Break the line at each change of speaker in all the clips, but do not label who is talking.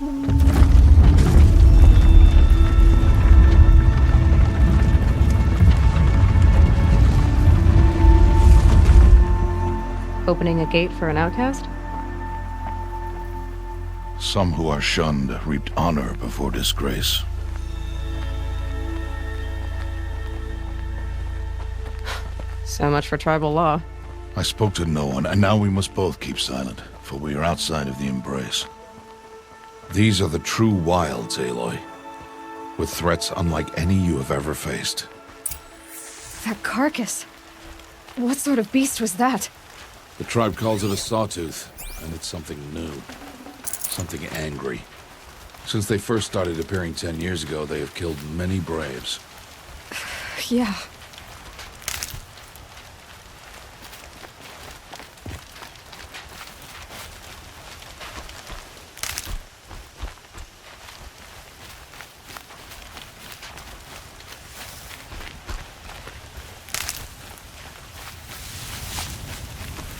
Opening a gate for an outcast?
Some who are shunned reaped honor before disgrace.
So much for tribal law.
I spoke to no one, and now we must both keep silent, for we are outside of the embrace. These are the true wilds, Aloy, with threats unlike any you have ever faced.
That carcass. What sort of beast was that?
The tribe calls it a sawtooth, and it's something new. Something angry. Since they first started appearing 10 years ago, they have killed many braves.
Yeah.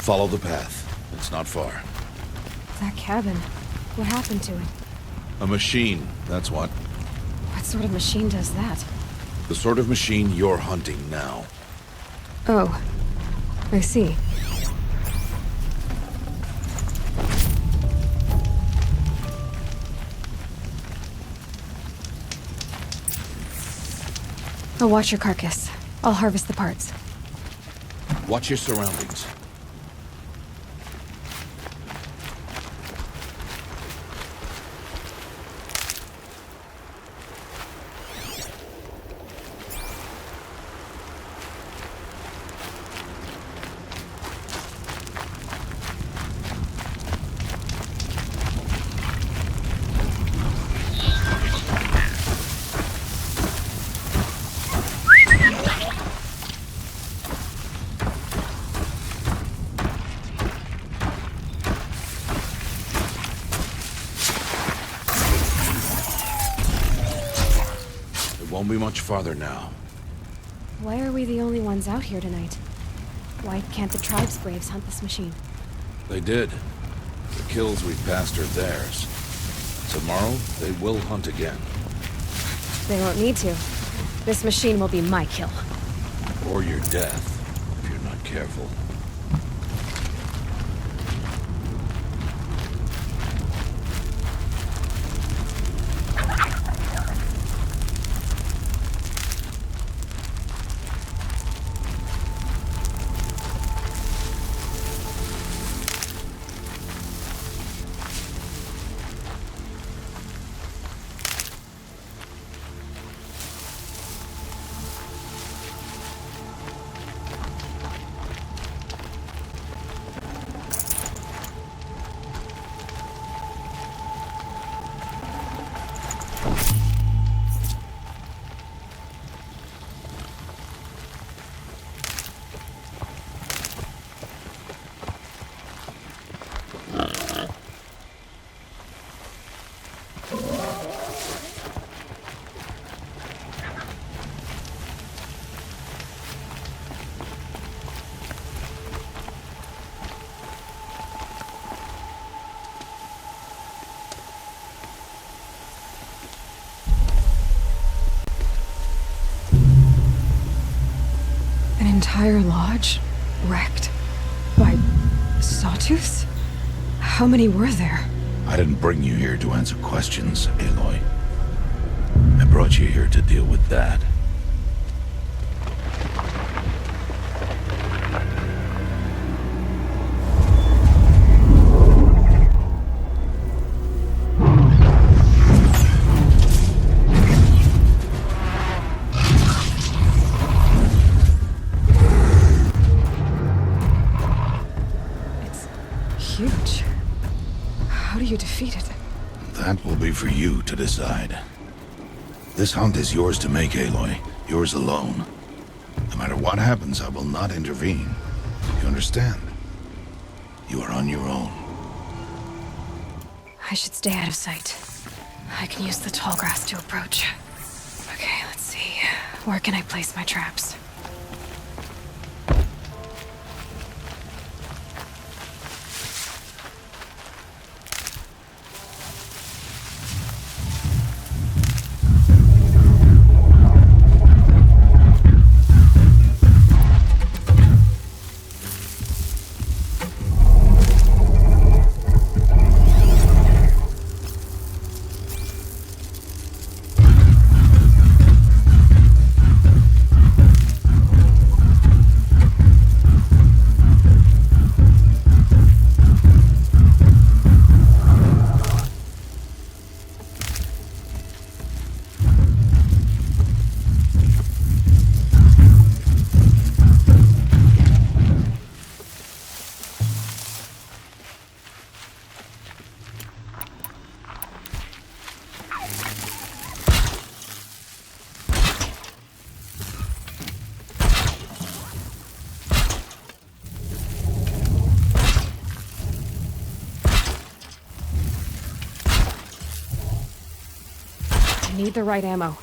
Follow the path. It's not far.
That cabin. What happened to it?
A machine, that's what.
What sort of machine does that?
The sort of machine you're hunting now.
Oh. I see. I'll watch your carcass. I'll harvest the parts.
Watch your surroundings. Won't be much farther now.
Why are we the only ones out here tonight? Why can't the tribe's braves hunt this machine?
They did. The kills we passed are theirs. Tomorrow, they will hunt again.
They won't need to. This machine will be my kill.
Or your death, if you're not careful.
Entire lodge wrecked by sawtooths? How many were there?
I didn't bring you here to answer questions, Aloy. I brought you here to deal with that.
Huge. How do you defeat it?
That will be for you to decide. This hunt is yours to make, Aloy. Yours alone. No matter what happens, I will not intervene. You understand? You are on your own.
I should stay out of sight. I can use the tall grass to approach. Okay, let's see. Where can I place my traps? I need the right ammo.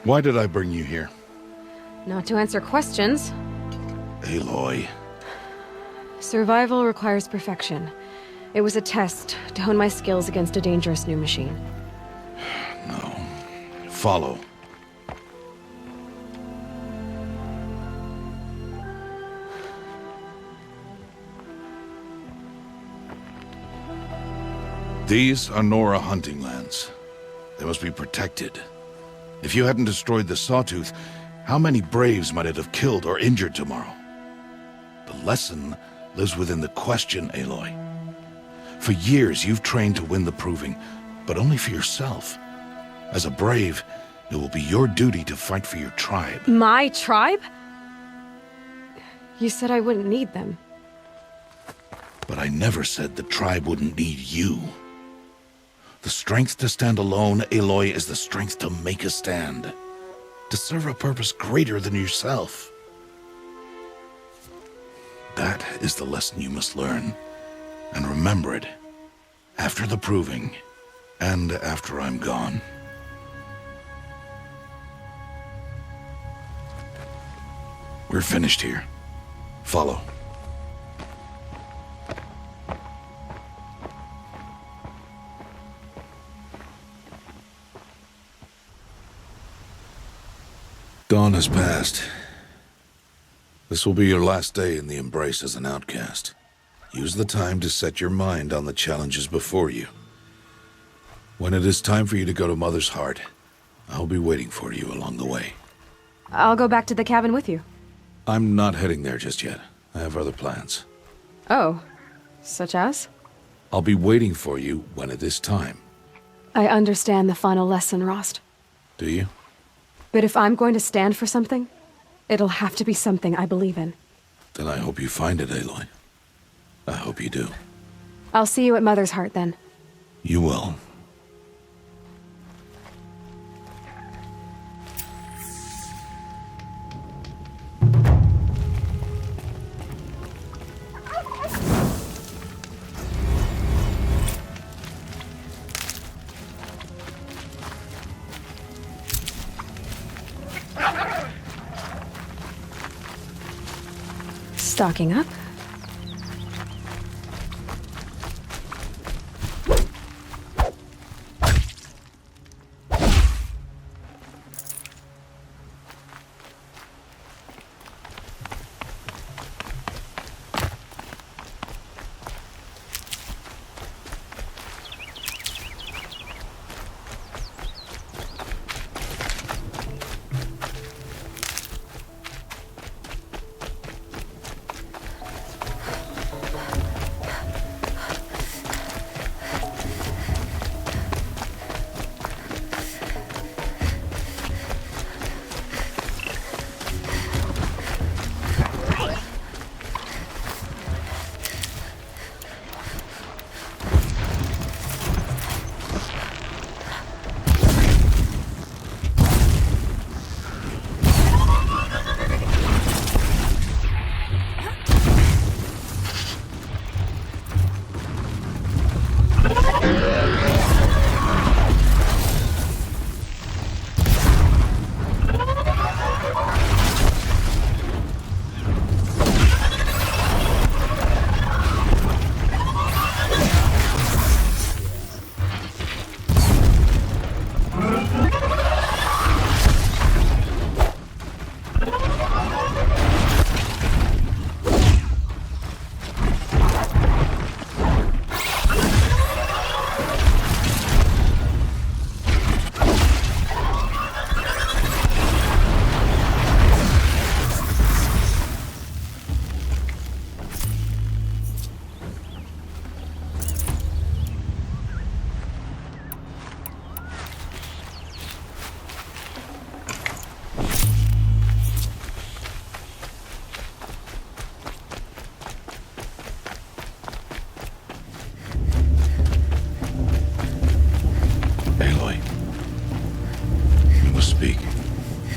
Why did I bring you here?
Not to answer questions.
Aloy.
Survival requires perfection. It was a test to hone my skills against a dangerous new machine.
No. Follow. These are Nora hunting lands. They must be protected. If you hadn't destroyed the Sawtooth, how many Braves might it have killed or injured tomorrow? The lesson lives within the question, Aloy. For years, you've trained to win the proving, but only for yourself. As a Brave, it will be your duty to fight for your tribe.
My tribe? You said I wouldn't need them.
But I never said the tribe wouldn't need you. The strength to stand alone, Aloy, is the strength to make a stand. To serve a purpose greater than yourself. That is the lesson you must learn. And remember it. After the proving. And after I'm gone. We're finished here. Follow. Dawn has passed. This will be your last day in the Embrace as an outcast. Use the time to set your mind on the challenges before you. When it is time for you to go to Mother's Heart, I'll be waiting for you along the way.
I'll go back to the cabin with you.
I'm not heading there just yet. I have other plans.
Oh, such as?
I'll be waiting for you when it is time.
I understand the final lesson, Rost.
Do you?
But if I'm going to stand for something, it'll have to be something I believe in.
Then I hope you find it, Aloy. I hope you do.
I'll see you at Mother's Heart then.
You will.
Stocking up.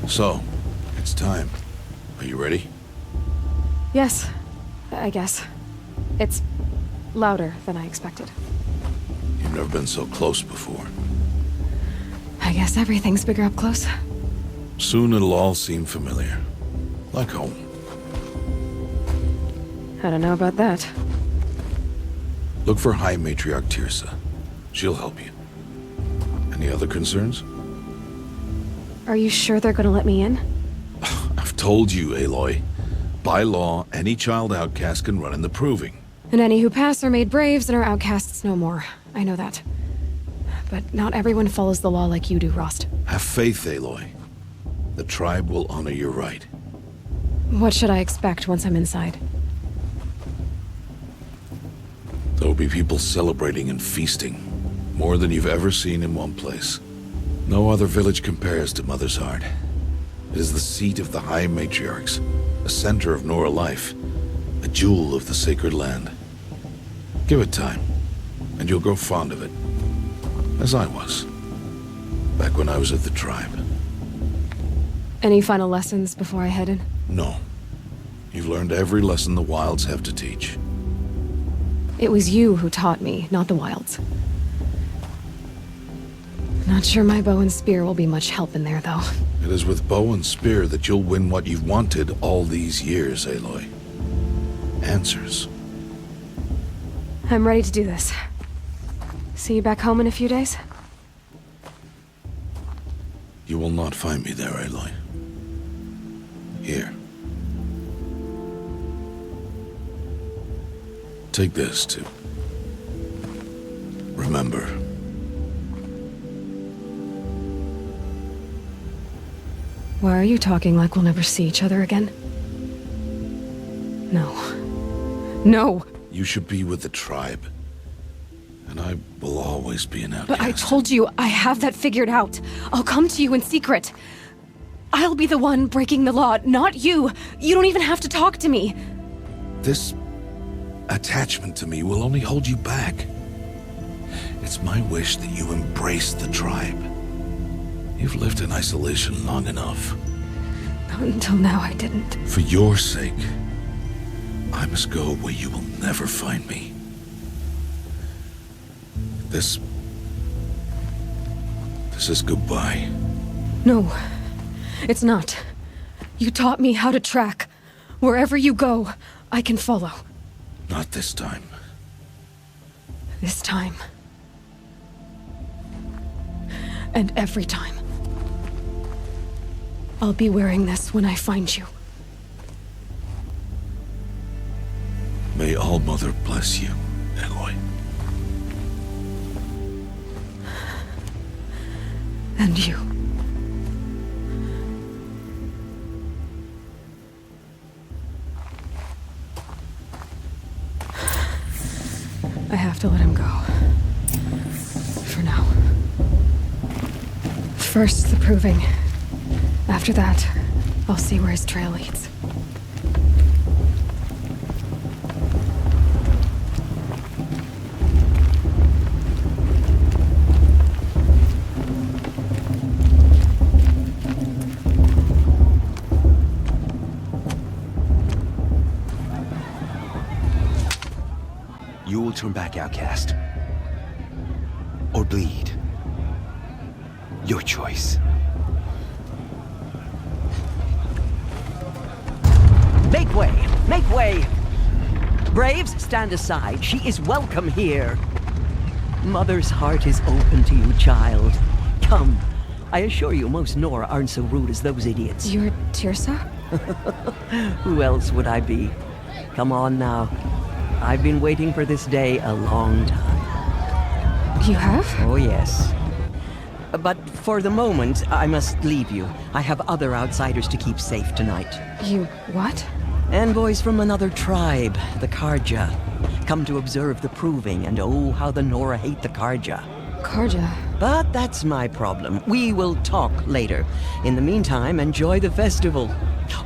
So, it's time. Are you ready?
Yes, I guess. It's louder than I expected.
You've never been so close before.
I guess everything's bigger up close.
Soon it'll all seem familiar. Like home.
I don't know about that.
Look for High Matriarch Tirsa. She'll help you. Any other concerns?
Are you sure they're gonna let me in?
I've told you, Aloy. By law, any child outcast can run in the proving.
And any who pass are made braves and are outcasts no more. I know that. But not everyone follows the law like you do, Rost.
Have faith, Aloy. The tribe will honor your right.
What should I expect once I'm inside?
There will be people celebrating and feasting. More than you've ever seen in one place. No other village compares to Mother's Heart. It is the seat of the High Matriarchs, a center of Nora life, a jewel of the sacred land. Give it time, and you'll grow fond of it. As I was, back when I was at the tribe.
Any final lessons before I head in?
No. You've learned every lesson the Wilds have to teach.
It was you who taught me, not the Wilds. Not sure my bow and spear will be much help in there, though.
It is with bow and spear that you'll win what you've wanted all these years, Aloy. Answers.
I'm ready to do this. See you back home in a few days?
You will not find me there, Aloy. Here. Take this, too. Remember.
Why are you talking like we'll never see each other again? No. No!
You should be with the tribe. And I will always be an outcast.
But I told you, I have that figured out. I'll come to you in secret. I'll be the one breaking the law, not you. You don't even have to talk to me.
This attachment to me will only hold you back. It's my wish that you embrace the tribe. You've lived in isolation long enough.
Until now, I didn't.
For your sake, I must go where you will never find me. This is goodbye.
No, it's not. You taught me how to track. Wherever you go, I can follow.
Not this time.
This time. And every time. I'll be wearing this when I find you.
May All-Mother bless you, Aloy.
And you. I have to let him go. For now. First, the proving. After that, I'll see where his trail leads.
You will turn back, outcast. Or bleed. Your choice.
Make way! Make way! Braves, stand aside. She is welcome here. Mother's heart is open to you, child. Come. I assure you, most Nora aren't so rude as those idiots.
You're Tirsa?
Who else would I be? Come on now. I've been waiting for this day a long time.
You have?
Oh, yes. But for the moment, I must leave you. I have other outsiders to keep safe tonight.
You what?
Envoys from another tribe, the Karja. Come to observe the proving, and oh, how the Nora hate the Karja.
Karja?
But that's my problem. We will talk later. In the meantime, enjoy the festival.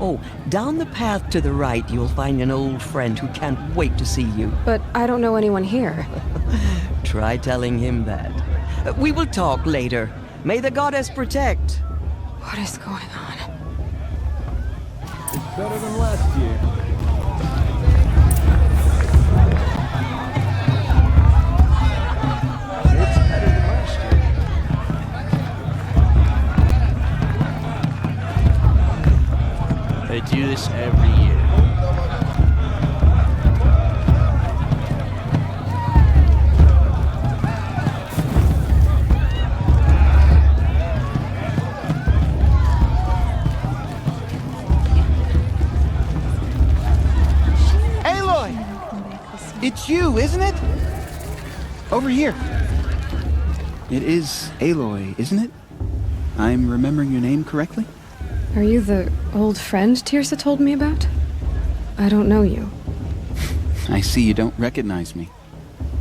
Oh, down the path to the right, you'll find an old friend who can't wait to see you.
But I don't know anyone here.
Try telling him that. We will talk later. May the goddess protect.
What is going on?
It's better than last year. It's better than last year. They do this every year.
It's you, isn't it? Over here. It is Aloy, isn't it? I'm remembering your name correctly?
Are you the old friend Tirsa told me about? I don't know you.
I see you don't recognize me.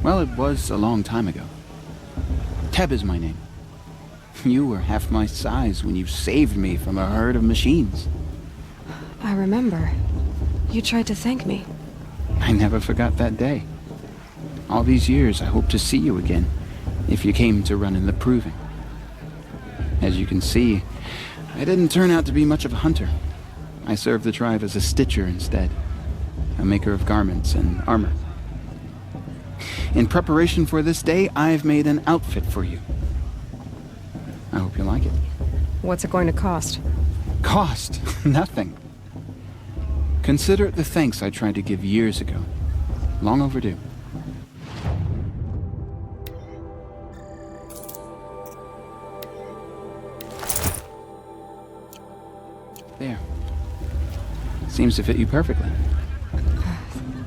Well, it was a long time ago. Teb is my name. You were half my size when you saved me from a herd of machines.
I remember. You tried to thank me.
I never forgot that day. All these years, I hope to see you again, if you came to run in the proving. As you can see, I didn't turn out to be much of a hunter. I served the tribe as a stitcher instead, a maker of garments and armor. In preparation for this day, I've made an outfit for you. I hope you like it.
What's it going to cost?
Cost? Nothing. Consider it the thanks I tried to give years ago. Long overdue. There. Seems to fit you perfectly.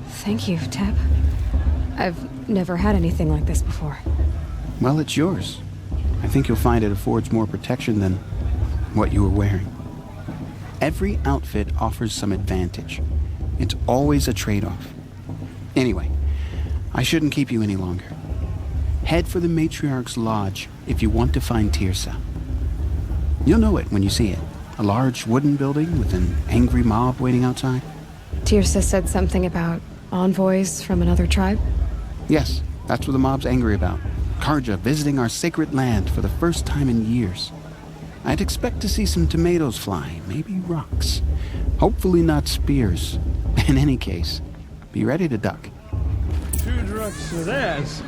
Thank you, Teb. I've never had anything like this before.
Well, it's yours. I think you'll find it affords more protection than what you were wearing. Every outfit offers some advantage. It's always a trade-off. Anyway, I shouldn't keep you any longer. Head for the Matriarch's Lodge if you want to find Tirsa. You'll know it when you see it. A large wooden building with an angry mob waiting outside.
Tirsa said something about
Envoys from another tribe?
Yes, that's what the mob's angry about. Karja visiting our sacred land for the first time in years. I'd expect to see some tomatoes fly, maybe rocks. Hopefully not spears. In any case, be ready to duck.
2 drugs with ass.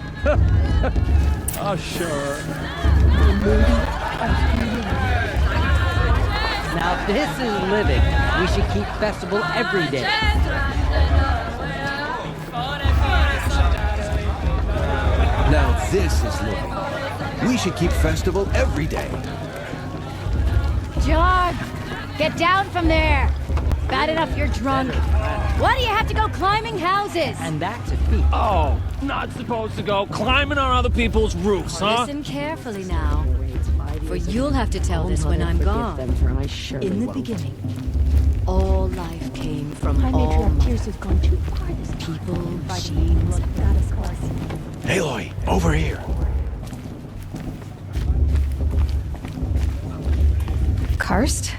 Oh, sure.
Now this is living. We should keep festival every day.
Now this is living. We should keep festival every day.
John, get down from there. Bad enough you're drunk. Why do you have to go climbing houses?
And that's a feat.
Oh, not supposed to go climbing on other people's roofs, huh?
Listen carefully now, for you'll have to tell this when I'm gone. In the beginning, all life came from all
Tears has gone too far this time.
people, machines.
Aloy, over here.
Karst?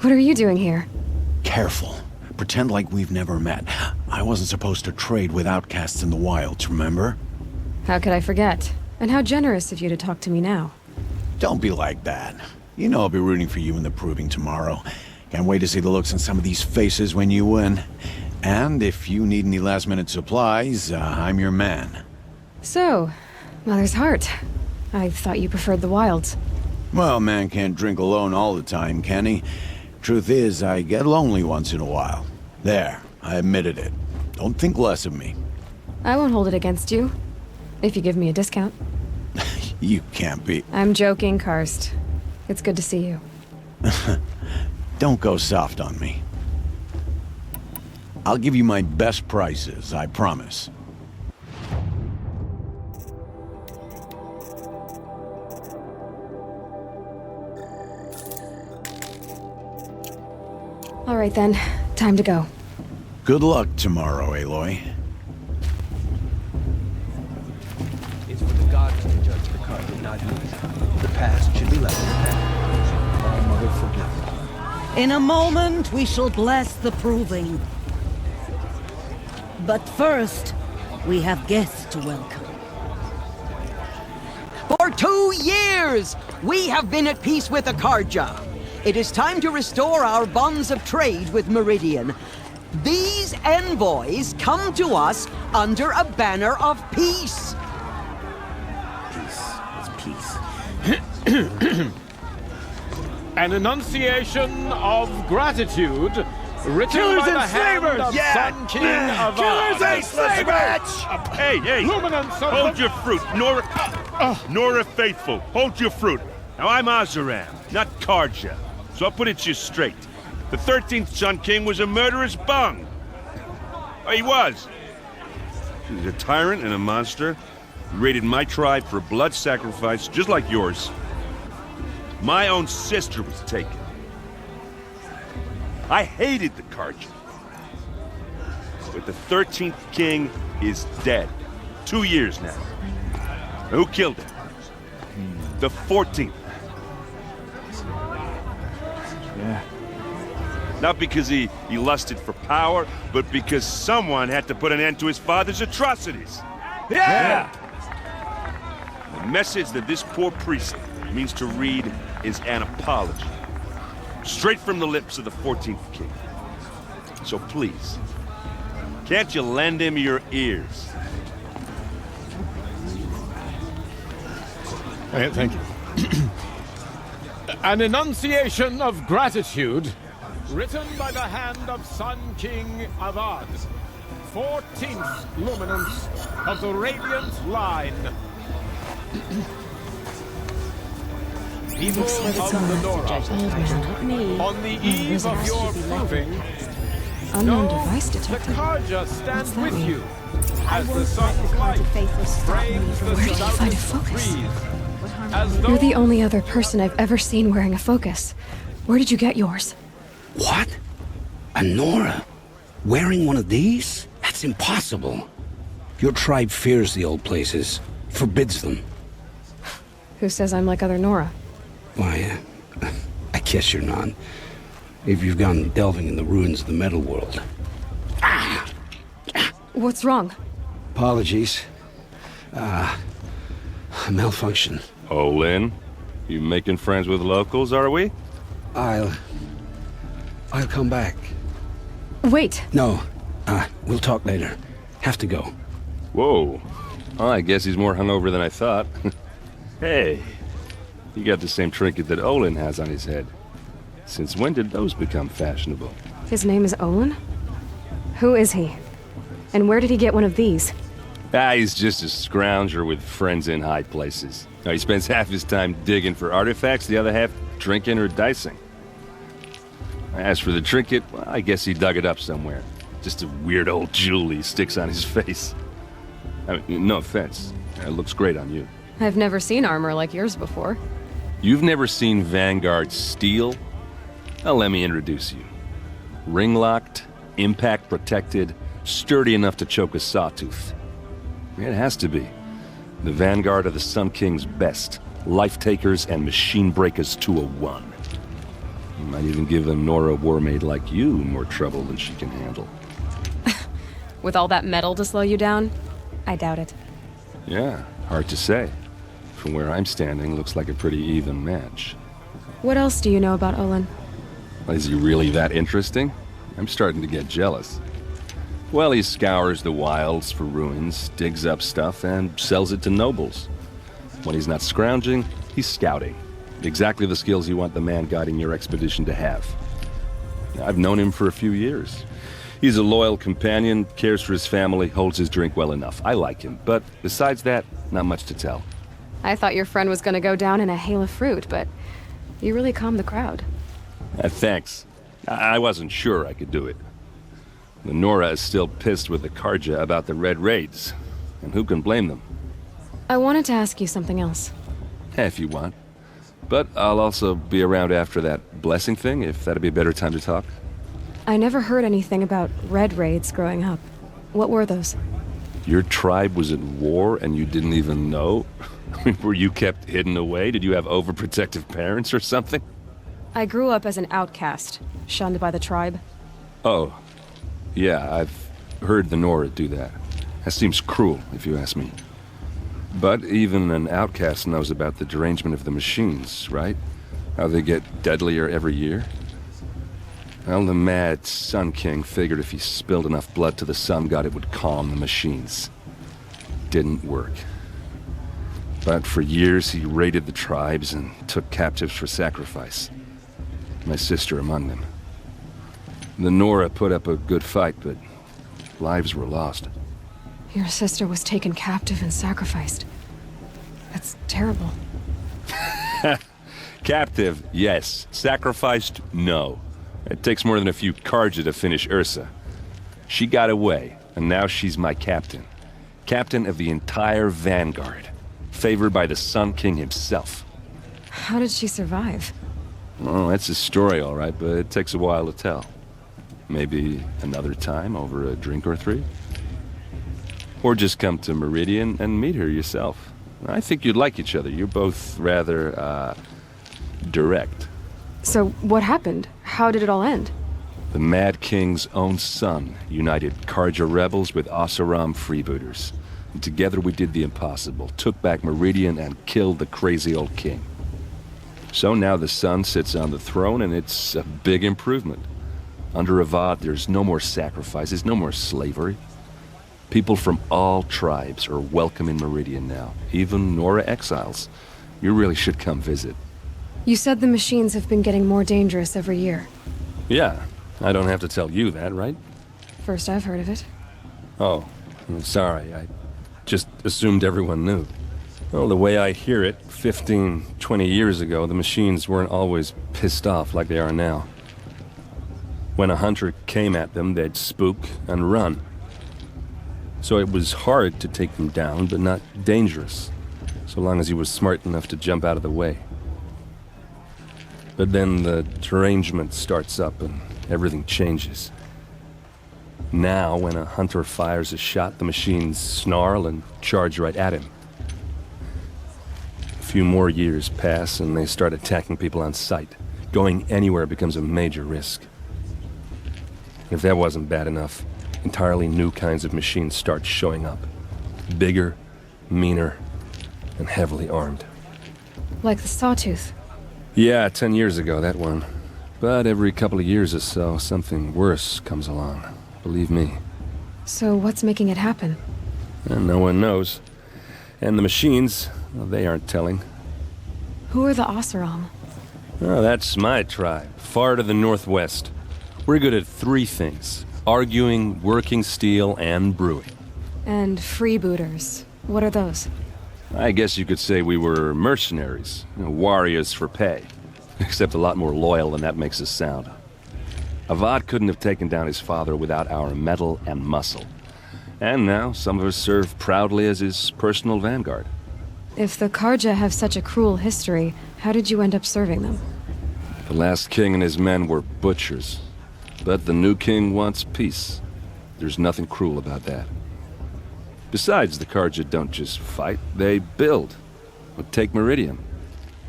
What are you doing here?
Careful. Pretend like we've never met. I wasn't supposed to trade with outcasts in the wilds, remember?
How could I forget? And how generous of you to talk to me now.
Don't be like that. You know I'll be rooting for you in the proving tomorrow. Can't wait to see the looks on some of these faces when you win. And if you need any last-minute supplies, I'm your man.
So, Mother's Heart. I thought you preferred the wilds.
Well, man can't drink alone all the time, can he? Truth is, I get lonely once in a while. There, I admitted it. Don't think less of me.
I won't hold it against you. If you give me a discount.
You can't be...
I'm joking, Karst. It's good to see you.
Don't go soft on me. I'll give you my best prices, I promise.
All right then, time to go.
Good luck tomorrow, Aloy.
It's for the gods to judge the karma, not me. The past should be left in the past. Our mother forgive.
In a moment, we shall bless the proving. But first, we have guests to welcome.
For 2 years, we have been at peace with the Karja. It is time to restore our bonds of trade with Meridian. These envoys come to us under a banner of peace.
Peace is peace.
An enunciation of gratitude written by the hand of Sun King of
Killers and slavers! Hey,
Luminance of
hold
the-
your fruit, Nora Faithful, hold your fruit. Now I'm Azaram, not Karja, so I'll put it to you straight. The 13th Sun King was a murderous bung. Oh, he was. He was a tyrant and a monster. He raided my tribe for blood sacrifice, just like yours. My own sister was taken. I hated the Karja. But the 13th king is dead. 2 years now. Who killed him? The 14th.
Yeah.
Not because he lusted for power, but because someone had to put an end to his father's atrocities.
Yeah!
The message that this poor priest means to read is an apology. Straight from the lips of the 14th king. So please, can't you lend him your ears?
Thank you. An enunciation of gratitude written by the hand of Sun King Avad, 14th luminance of the Radiant Line. People of the Nora, on the eve of your proving,
Unknown
know
device
the
detected.
Karja stand
that
with
mean?
you as the sun's light frames the
Where did you find a
southern
focus?
trees. As
You're the
though
only other person I've ever seen wearing a focus. Where did you get yours?
What? A Nora? Wearing one of these? That's impossible. Your tribe fears the old places, forbids them.
Who says I'm like other Nora?
Why, I guess you're not. If you've gone delving in the ruins of the metal world.
What's wrong?
Apologies. Malfunction.
Oh, Lynn? You making friends with locals, are we?
I'll come back.
Wait.
No. We'll talk later. Have to go.
Whoa. Oh, I guess he's more hungover than I thought. Hey, you got the same trinket that Olin has on his head. Since when did those become fashionable?
His name is Olin? Who is he? And where did he get one of these?
He's just a scrounger with friends in high places. Now, he spends half his time digging for artifacts, the other half drinking or dicing. As for the trinket, well, I guess he dug it up somewhere. Just a weird old jewel he sticks on his face. I mean, no offense. It looks great on you.
I've never seen armor like yours before.
You've never seen Vanguard steel? Well, let me introduce you. Ring-locked, impact-protected, sturdy enough to choke a sawtooth. It has to be. The Vanguard of the Sun King's best. Life-takers and machine breakers to a one. Might even give a Nora warmaid like you more trouble than she can handle.
With all that metal to slow you down? I doubt it.
Yeah, hard to say. From where I'm standing, looks like a pretty even match.
What else do you know about Olin?
Is he really that interesting? I'm starting to get jealous. Well, he scours the wilds for ruins, digs up stuff, and sells it to nobles. When he's not scrounging, he's scouting. Exactly the skills you want the man guiding your expedition to have. I've known him for a few years. He's a loyal companion, cares for his family, holds his drink well enough. I like him, but besides that, not much to tell.
I thought your friend was gonna go down in a hail of fruit, but you really calmed the crowd.
Thanks. I wasn't sure I could do it. The Nora is still pissed with the Karja about the Red Raids, and who can blame them?
I wanted to ask you something else.
If you want. But I'll also be around after that blessing thing, if that'd be a better time to talk.
I never heard anything about Red Raids growing up. What were those?
Your tribe was at war and you didn't even know? Were you kept hidden away? Did you have overprotective parents or something?
I grew up as an outcast, shunned by the tribe.
Oh. Yeah, I've heard the Nora do that. That seems cruel, if you ask me. But even an outcast knows about the derangement of the machines, right? How they get deadlier every year? Well, the mad Sun King figured if he spilled enough blood to the Sun God, it would calm the machines. Didn't work. But for years, he raided the tribes and took captives for sacrifice. My sister among them. The Nora put up a good fight, but lives were lost.
Your sister was taken captive and sacrificed. That's terrible.
Captive, yes. Sacrificed, no. It takes more than a few Karja to finish Ursa. She got away, and now she's my captain. Captain of the entire Vanguard. Favored by the Sun King himself.
How did she survive?
Oh, that's a story, all right, but it takes a while to tell. Maybe another time over a drink or three? Or just come to Meridian and meet her yourself. I think you'd like each other. You're both rather, direct.
So, what happened? How did it all end?
The Mad King's own son united Karja rebels with Oseram freebooters. And together we did the impossible, took back Meridian and killed the crazy old king. So now the son sits on the throne and it's a big improvement. Under Avad, there's no more sacrifices, no more slavery. People from all tribes are welcome in Meridian now, even Nora exiles. You really should come visit.
You said the machines have been getting more dangerous every year.
Yeah, I don't have to tell you that, right?
First I've heard of it.
Oh, I'm sorry, I just assumed everyone knew. Well, the way I hear it, 15, 20 years ago, the machines weren't always pissed off like they are now. When a hunter came at them, they'd spook and run. So it was hard to take them down, but not dangerous, so long as he was smart enough to jump out of the way. But then the derangement starts up and everything changes. Now, when a hunter fires a shot, the machines snarl and charge right at him. A few more years pass and they start attacking people on sight. Going anywhere becomes a major risk. If that wasn't bad enough,
entirely new kinds of machines start showing up. Bigger, meaner, and heavily armed.
Like the sawtooth.
Yeah, 10 years ago, that one. But every couple of years or so, something worse comes along. Believe me.
So what's making it happen?
And no one knows. And the machines, well, they aren't telling.
Who are the Oseram?
Oh, that's my tribe, far to the northwest. We're good at three things: arguing, working steel, and brewing.
And freebooters. What are those?
I guess you could say we were mercenaries, warriors for pay. Except a lot more loyal than that makes us sound. Avad couldn't have taken down his father without our metal and muscle. And now, some of us serve proudly as his personal vanguard.
If the Karja have such a cruel history, how did you end up serving them?
The last king and his men were butchers. But the new king wants peace. There's nothing cruel about that. Besides, the Karja don't just fight, they build. Well, take Meridian.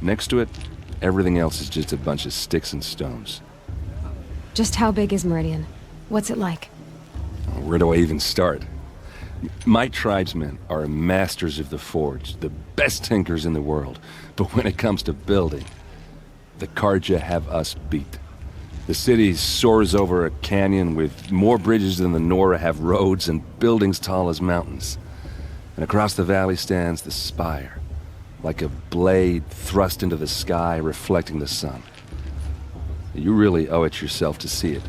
Next to it, everything else is just a bunch of sticks and stones.
Just how big is Meridian? What's it like?
Where do I even start? My tribesmen are masters of the forge, the best tinkers in the world. But when it comes to building, the Karja have us beat. The city soars over a canyon with more bridges than the Nora have roads and buildings tall as mountains. And across the valley stands the spire, like a blade thrust into the sky reflecting the sun. You really owe it yourself to see it.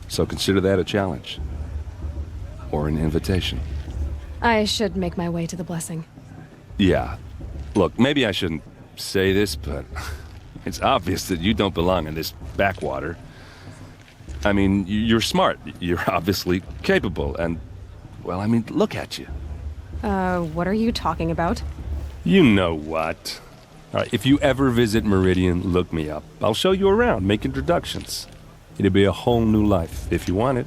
So consider that a challenge. Or an invitation.
I should make my way to the blessing.
Yeah. Look, maybe I shouldn't say this, but it's obvious that you don't belong in this backwater. I mean, you're smart. You're obviously capable, and, well, I mean, look at you.
What are you talking about?
You know what. All right, if you ever visit Meridian, look me up. I'll show you around, make introductions. It'll be a whole new life, if you want it.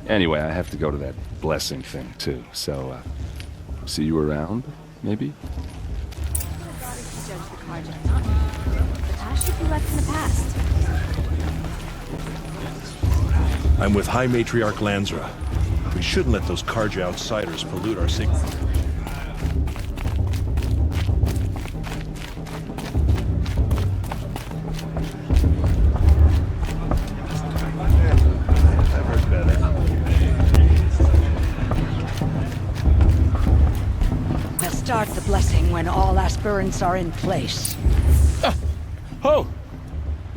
Anyway, I have to go to that blessing thing, too. So, see you around, maybe?
I'm with High Matriarch Lansra. We shouldn't let those Karja outsiders pollute our secret.
Start the blessing when all aspirants are in place.
Oh!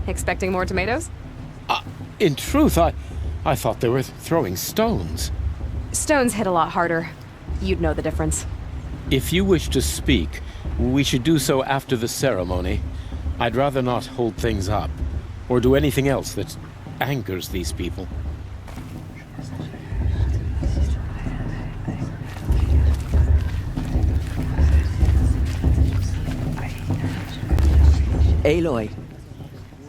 Expecting more tomatoes?
In truth, I thought they were throwing stones.
Stones hit a lot harder. You'd know the difference.
If you wish to speak, we should do so after the ceremony. I'd rather not hold things up, or do anything else that angers these people.
Aloy,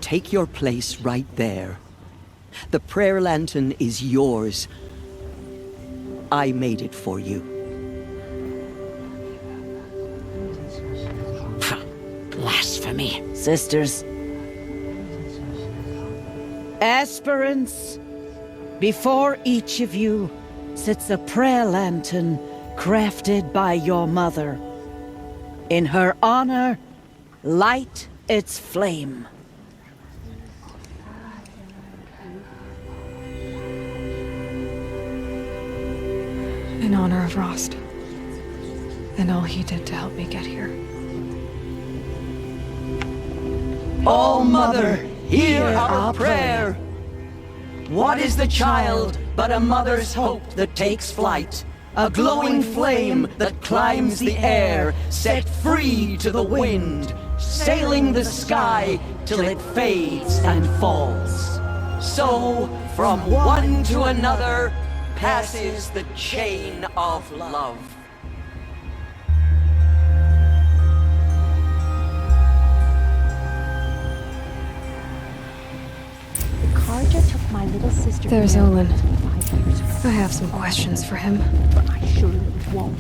take your place right there. The prayer lantern is yours. I made it for you.
Blasphemy. Sisters. Aspirants, before each of you sits a prayer lantern crafted by your mother. In her honor, light its flame.
In honor of Rost. And all he did to help me get here.
O Mother, hear our prayer. What is the child but a mother's hope that takes flight? A glowing flame that climbs the air, set free to the wind, sailing the sky till it fades and falls. So, from one to another, passes the chain of love.
The Karja took my little sister.
There's Olin. I have some questions for him.
But I surely won't.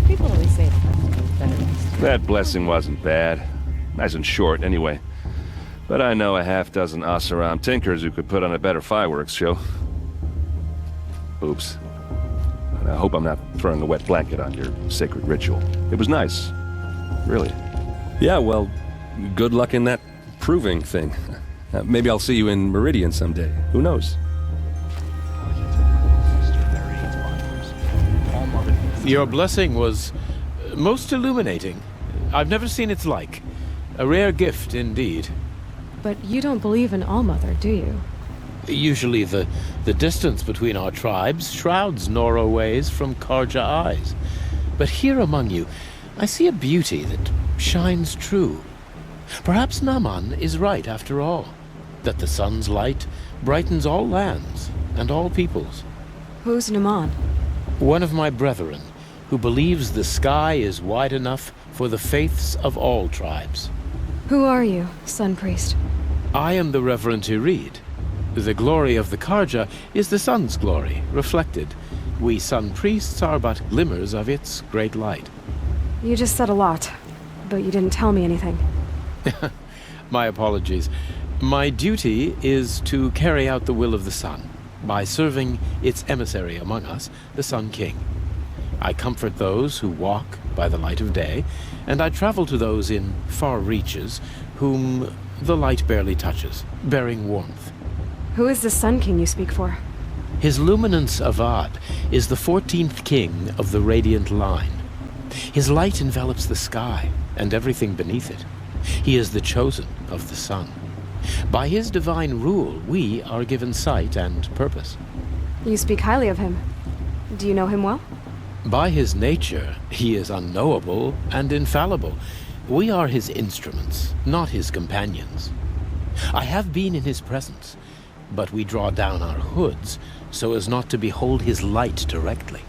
People always say
That blessing wasn't bad. Nice and short, anyway. But I know a half dozen Oseram tinkers who could put on a better fireworks show. Oops. And I hope I'm not throwing a wet blanket on your sacred ritual. It was nice. Really. Yeah, well, good luck in that proving thing. Maybe I'll see you in Meridian someday. Who knows?
Your blessing was most illuminating. I've never seen its like. A rare gift indeed.
But you don't believe in All-Mother, do you?
Usually the distance between our tribes shrouds Nora ways from Karja eyes. But here among you, I see a beauty that shines true. Perhaps Naman is right after all, that the sun's light brightens all lands and all peoples.
Who's Naman?
One of my brethren, who believes the sky is wide enough for the faiths of all tribes.
Who are you, Sun Priest?
I am the Reverend Irid. The glory of the Karja is the sun's glory, reflected. We Sun Priests are but glimmers of its great light.
You just said a lot, but you didn't tell me anything.
My apologies. My duty is to carry out the will of the sun, by serving its emissary among us, the Sun King. I comfort those who walk by the light of day, and I travel to those in far reaches whom the light barely touches, bearing warmth.
Who is the Sun King you speak for?
His Luminance Avad is the 14th king of the Radiant Line. His light envelops the sky and everything beneath it. He is the chosen of the sun. By his divine rule, we are given sight and purpose.
You speak highly of him. Do you know him well?
By his nature, he is unknowable and infallible. We are his instruments, not his companions. I have been in his presence, but we draw down our hoods so as not to behold his light directly.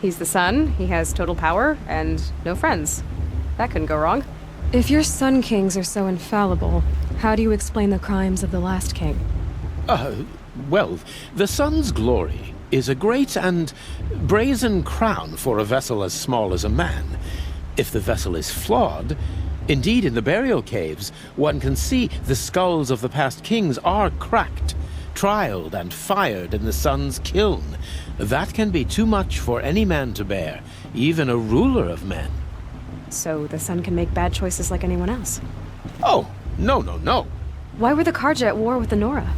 He's the sun, he has total power, and no friends. That couldn't go wrong. If your Sun Kings are so infallible, how do you explain the crimes of the last king?
Well, the sun's glory is a great and brazen crown for a vessel as small as a man. If the vessel is flawed, indeed in the burial caves, one can see the skulls of the past kings are cracked, trialed and fired in the sun's kiln. That can be too much for any man to bear, even a ruler of men.
So the sun can make bad choices like anyone else?
Oh, no.
Why were the Karja at war with the Nora?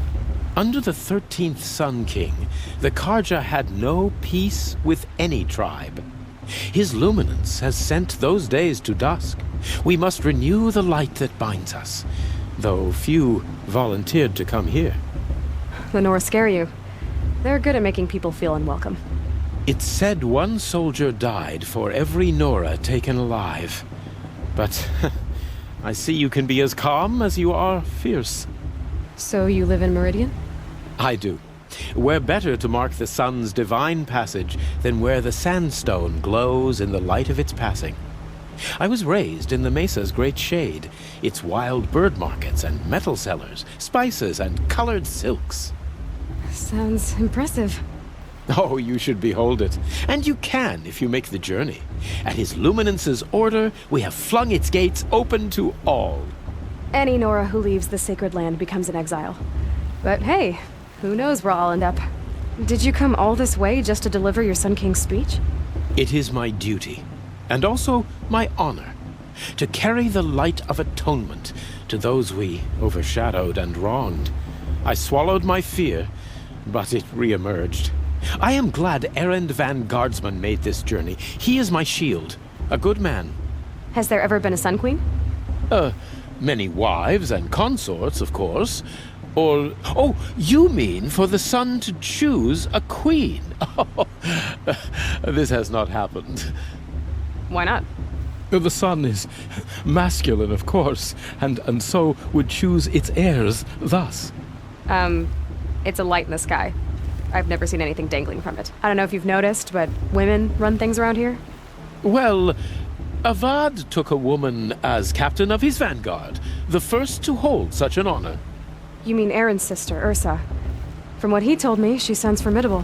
Under the 13th Sun King, the Karja had no peace with any tribe. His luminance has sent those days to dusk. We must renew the light that binds us, though few volunteered to come here.
The Nora scare you. They're good at making people feel unwelcome.
It's said one soldier died for every Nora taken alive. But I see you can be as calm as you are fierce.
So you live in Meridian?
I do. Where better to mark the sun's divine passage than where the sandstone glows in the light of its passing. I was raised in the mesa's great shade, its wild bird markets and metal cellars, spices and colored silks.
Sounds impressive.
Oh, you should behold it. And you can if you make the journey. At his luminance's order, we have flung its gates open to all.
Any Nora who leaves the sacred land becomes an exile. But hey, who knows where I'll end up. Did you come all this way just to deliver your Sun King's speech?
It is my duty, and also my honor, to carry the light of atonement to those we overshadowed and wronged. I swallowed my fear, but it re-emerged. I am glad Erend Van Guardsman made this journey. He is my shield, a good man.
Has there ever been a Sun Queen?
Many wives and consorts, of course. Or, oh, you mean for the sun to choose a queen? Oh, this has not happened.
Why not?
The sun is masculine, of course, and so would choose its heirs thus.
It's a light in the sky. I've never seen anything dangling from it. I don't know if you've noticed, but women run things around here.
Well, Avad took a woman as captain of his vanguard, the first to hold such an honor.
You mean Aaron's sister, Ursa. From what he told me, she sounds formidable.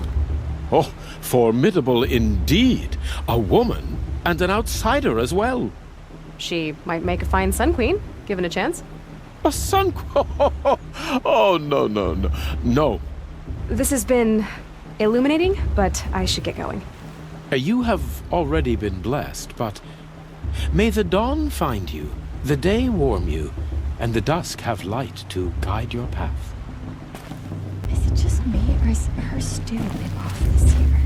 Oh, formidable indeed. A woman, and an outsider as well.
She might make a fine Sun Queen, given a chance.
A Sun Queen? Oh, no. No.
This has been illuminating, but I should get going.
You have already been blessed, but may the dawn find you, the day warm you, and the dusk have light to guide your path.
Is it just me, or is her stew a bit off this year?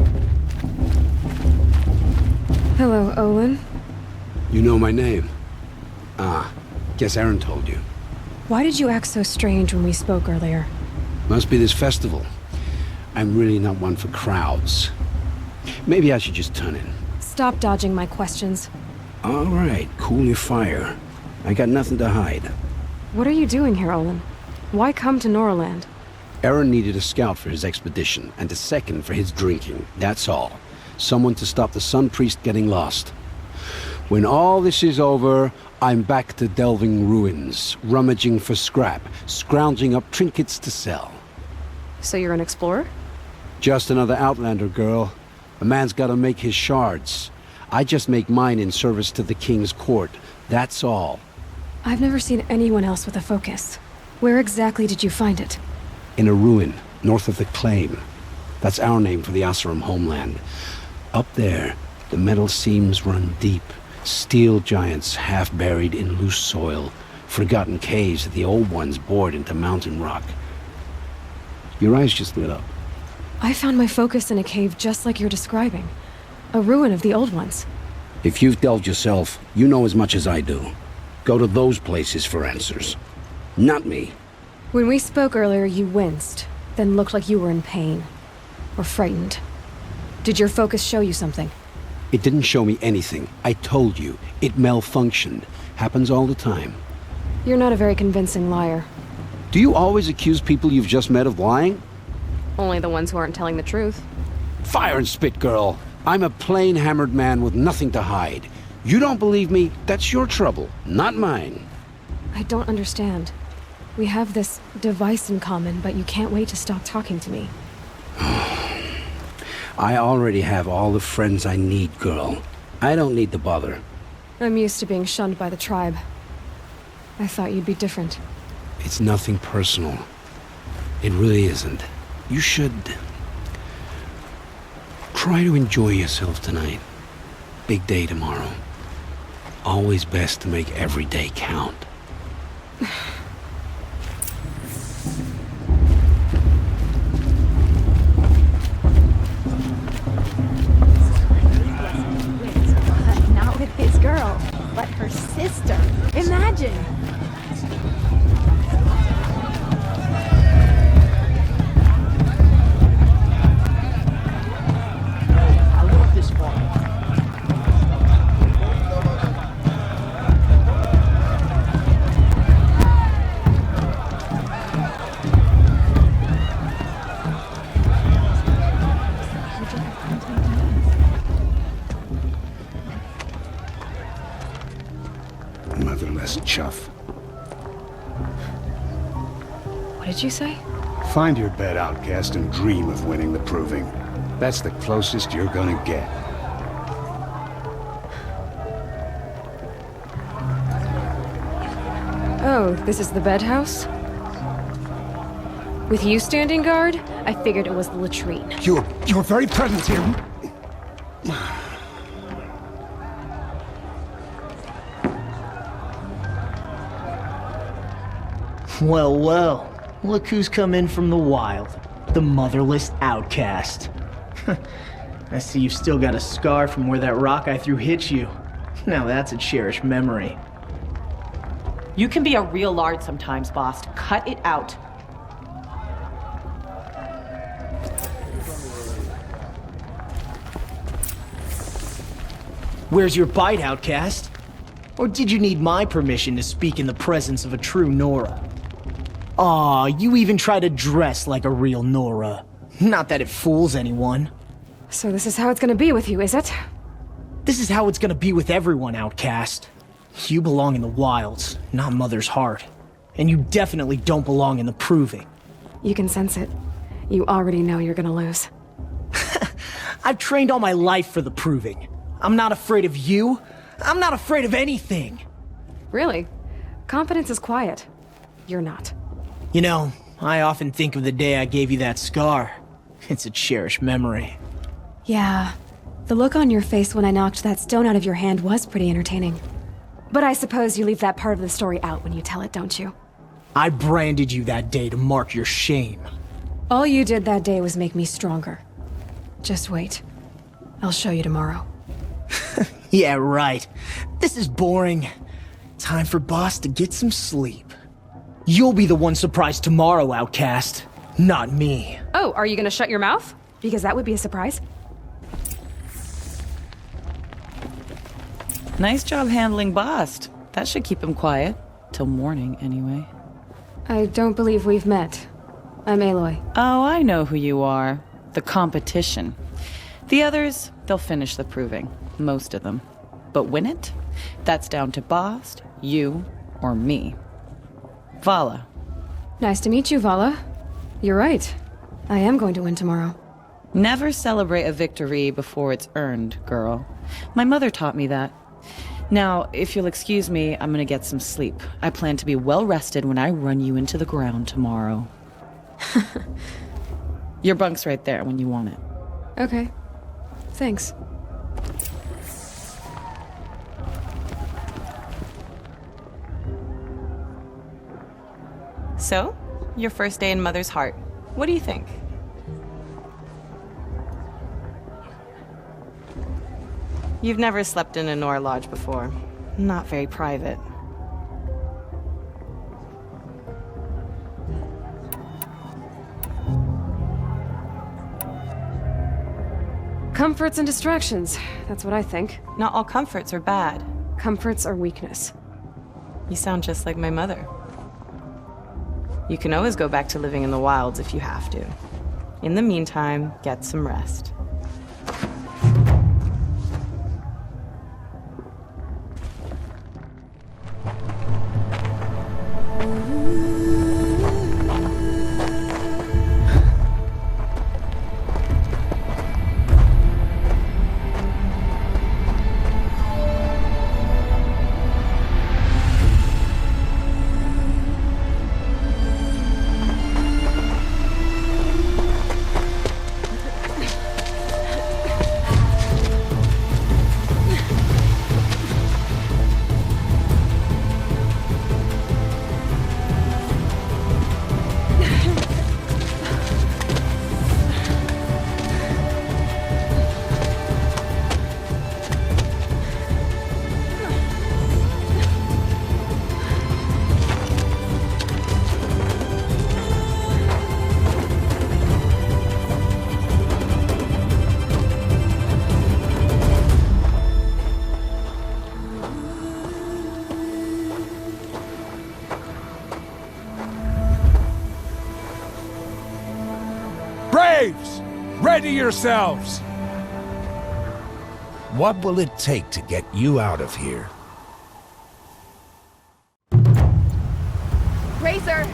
Hello, Olin.
You know my name? Ah, guess Aaron told you.
Why did you act so strange when we spoke earlier?
Must be this festival. I'm really not one for crowds. Maybe I should just turn in.
Stop dodging my questions.
All right, cool your fire. I got nothing to hide.
What are you doing here, Olin? Why come to Noraland?
Aaron needed a scout for his expedition, and a second for his drinking. That's all. Someone to stop the Sun Priest getting lost. When all this is over, I'm back to delving ruins, rummaging for scrap, scrounging up trinkets to sell.
So you're an explorer?
Just another Outlander, girl. A man's gotta make his shards. I just make mine in service to the King's court. That's all.
I've never seen anyone else with a focus. Where exactly did you find it?
In a ruin, north of the Claim. That's our name for the Oseram homeland. Up there, the metal seams run deep. Steel giants half buried in loose soil. Forgotten caves that the old ones bored into mountain rock. Your eyes just lit up.
I found my focus in a cave just like you're describing. A ruin of the old ones.
If you've delved yourself, you know as much as I do. Go to those places for answers. Not me.
When we spoke earlier, you winced, then looked like you were in pain. Or frightened. Did your focus show you something?
It didn't show me anything. I told you. It malfunctioned. Happens all the time.
You're not a very convincing liar.
Do you always accuse people you've just met of lying?
Only the ones who aren't telling the truth.
Fire and spit, girl. I'm a plain hammered man with nothing to hide. You don't believe me, that's your trouble, not mine.
I don't understand. We have this device in common, but you can't wait to stop talking to me.
I already have all the friends I need, girl. I don't need the bother.
I'm used to being shunned by the tribe. I thought you'd be different.
It's nothing personal. It really isn't. You should try to enjoy yourself tonight. Big day tomorrow. Always best to make every day count.
Not with his girl, but her sister. Imagine!
Motherless chuff.
What did you say?
Find your bed, outcast, and dream of winning the proving. That's the closest you're gonna get.
Oh, this is the bed house? With you standing guard, I figured it was the latrine.
Your very presence here.
Well, well. Look who's come in from the wild. The motherless outcast. I see you've still got a scar from where that rock I threw hit you. Now that's a cherished memory.
You can be a real lard sometimes, boss. Cut it out.
Where's your bite, outcast? Or did you need my permission to speak in the presence of a true Nora? Aw, you even try to dress like a real Nora. Not that it fools anyone.
So this is how it's gonna be with you, is it?
This is how it's gonna be with everyone, outcast. You belong in the wilds, not Mother's heart. And you definitely don't belong in the proving.
You can sense it. You already know you're gonna lose.
I've trained all my life for the proving. I'm not afraid of you. I'm not afraid of anything.
Really? Confidence is quiet. You're not.
You know, I often think of the day I gave you that scar. It's a cherished memory.
Yeah. The look on your face when I knocked that stone out of your hand was pretty entertaining. But I suppose you leave that part of the story out when you tell it, don't you?
I branded you that day to mark your shame.
All you did that day was make me stronger. Just wait. I'll show you tomorrow.
Yeah, right. This is boring. Time for Boss to get some sleep. You'll be the one surprised tomorrow, outcast. Not me.
Oh, are you gonna shut your mouth? Because that would be a surprise.
Nice job handling Bast. That should keep him quiet. Till morning, anyway.
I don't believe we've met. I'm Aloy.
Oh, I know who you are. The competition. The others, they'll finish the proving. Most of them. But win it? That's down to Bast, you, or me. Vala.
Nice to meet you, Vala. You're right. I am going to win tomorrow.
Never celebrate a victory before it's earned, girl. My mother taught me that. Now, if you'll excuse me, I'm gonna get some sleep. I plan to be well rested when I run you into the ground tomorrow. Your bunk's right there when you want it.
Okay. Thanks.
So, your first day in Mother's Heart. What do you think? You've never slept in a Nora lodge before. Not very private.
Comforts and distractions. That's what I think.
Not all comforts are bad.
Comforts are weakness.
You sound just like my mother. You can always go back to living in the wilds if you have to. In the meantime, get some rest.
Braves! Ready yourselves! What will it take to get you out of here?
Razor!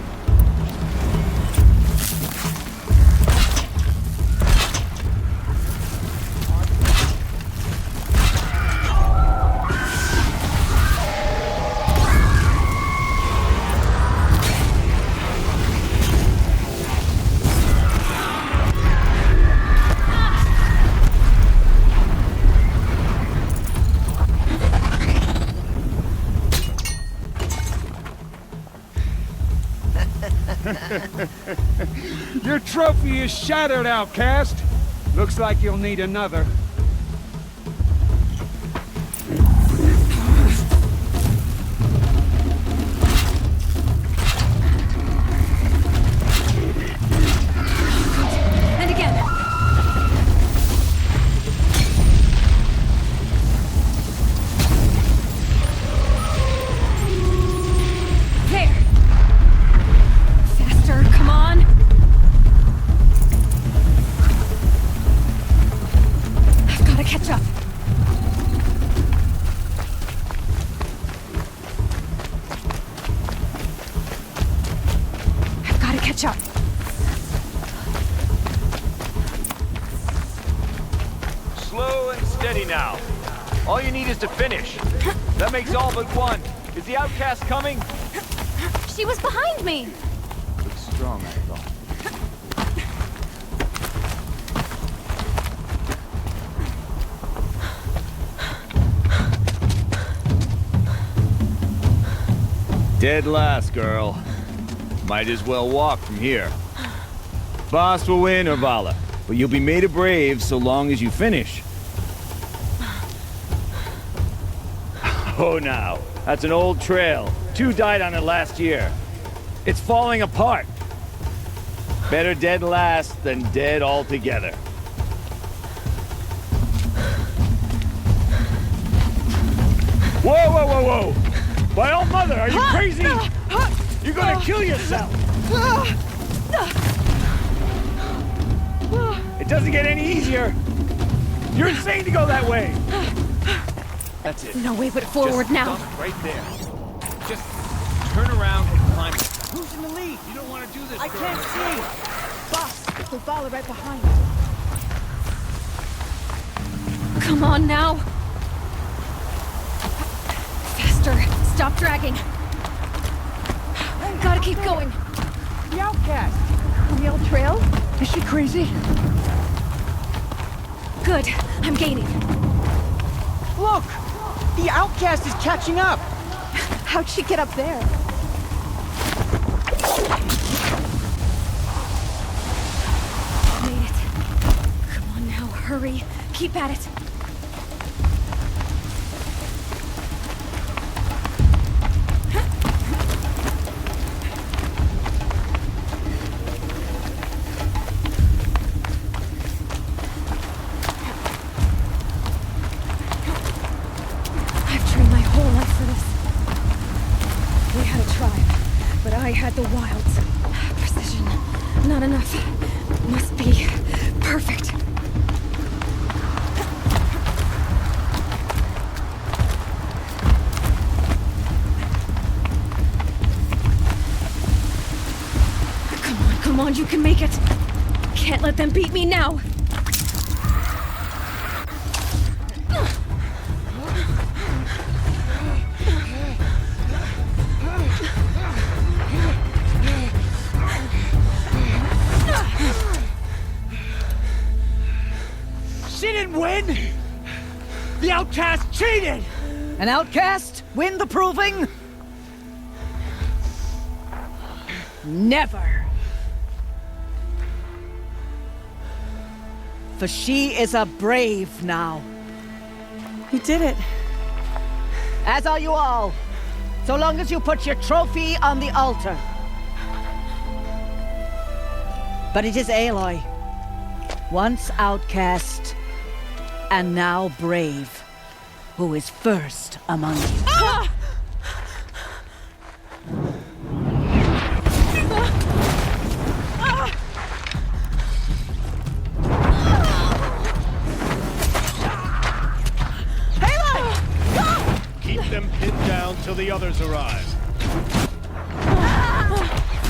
Your trophy is shattered, outcast. Looks like you'll need another.
And again. There. Faster, come on. I've got to catch up. I've got to catch up.
Slow and steady now. All you need is to finish. That makes all but one. Is the outcast coming?
She was behind me.
Looks strong, I thought. Dead last, girl. Might as well walk from here. Boss will win, or Vala, but you'll be made a brave so long as you finish. Oh, now. That's an old trail. 2 died on it last year. It's falling apart. Better dead last than dead altogether. Whoa, whoa, whoa, whoa! My old mother, are you crazy? You're gonna kill yourself! It doesn't get any easier! You're insane to go that way! That's it.
No way but forward
Just
now.
stop right there. Just turn around and climb. Who's in the lead? You don't want to do this,
I
girl.
can't see! Boss, we'll follow right behind.
Come on now. Faster. Stop dragging. Gotta keep going.
The outcast! On the old trail? Is she crazy?
Good. I'm gaining.
Look! The outcast is catching up! How'd she get up there?
Made it. Come on now, hurry. Keep at it. I had the wilds. Precision. Not enough. Must be perfect. Come on, you can make it. Can't let them beat me now.
Win? The outcast cheated!
An outcast win the proving? Never. For she is a brave now.
You did it.
As are you all. So long as you put your trophy on the altar. But it is Aloy, once outcast, and now brave, who is first among you.
Ah!
Keep them pinned down till the others arrive.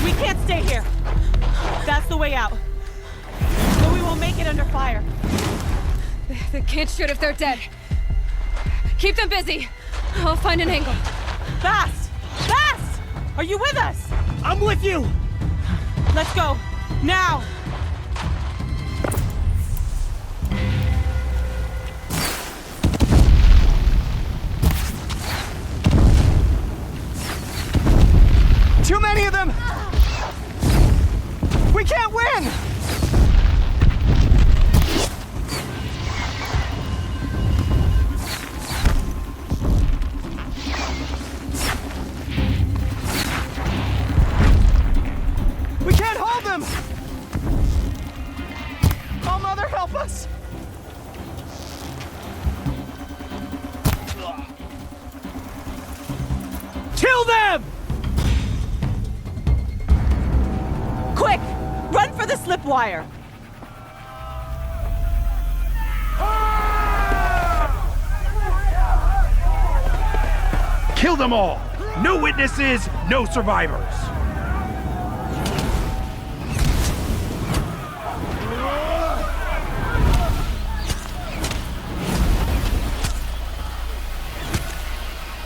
We can't stay here. That's the way out. But we won't make it under fire.
They can't shoot if they're dead. Keep them busy. I'll find an angle.
Fast! Fast! Are you with us?
I'm with you!
Let's go. Now!
Too many of them! We can't win! We can't hold them! Oh, Mother, help us! Kill them!
Quick! Run for the slip wire!
Kill them all! No witnesses, no survivors!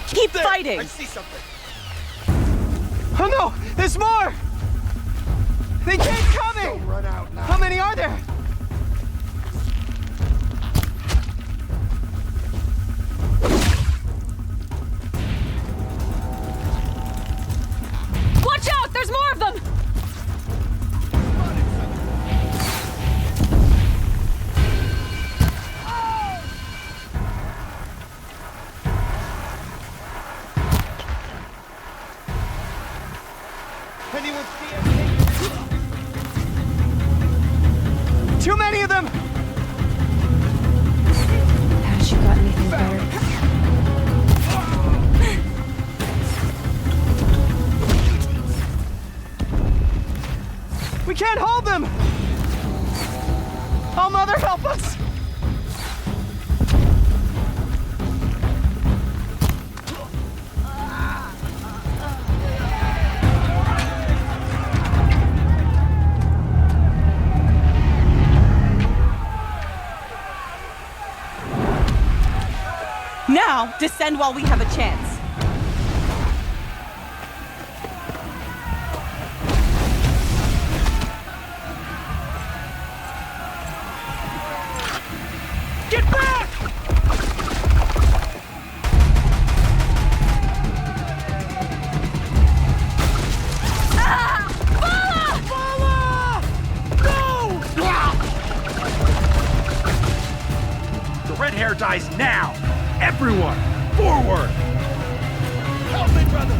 Keep fighting!
I see something. Oh no! There's more! They keep coming!
Don't run out now.
How many are there? Too many of them!
Haven't you got anything better?
We can't hold them! Oh, Mother, help us!
Now, descend while we have a chance.
Get back!
The red hair dies now! Everyone, forward! Help me, brother!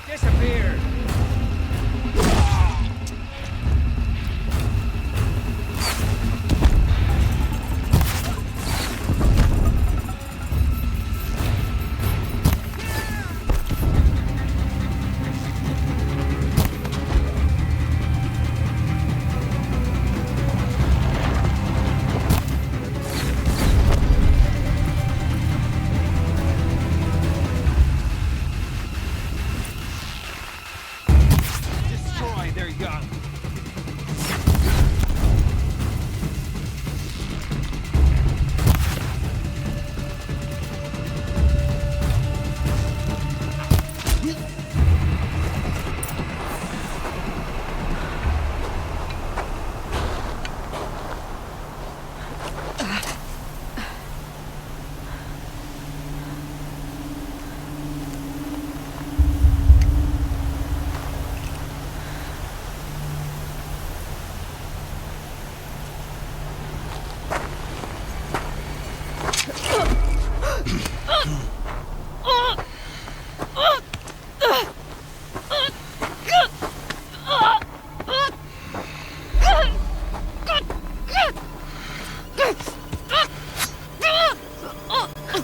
Disappeared! Destroy their young!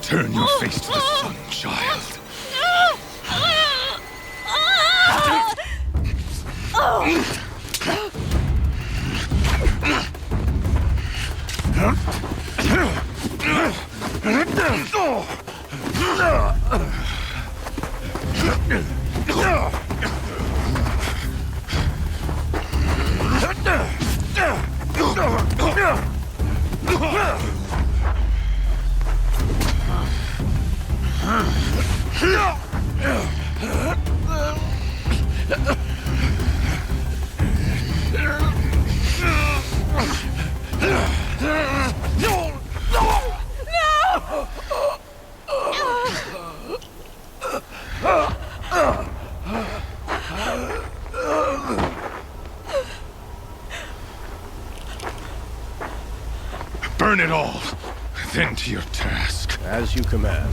Turn your face to the sun, child. Burn it all, then to your task.
As you command.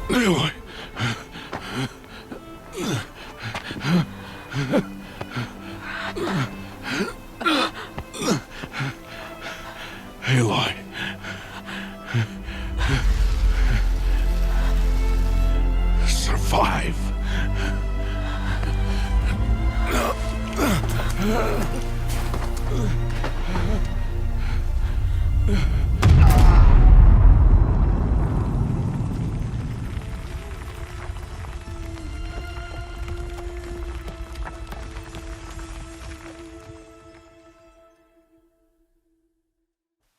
Aloy. Aloy. Survive.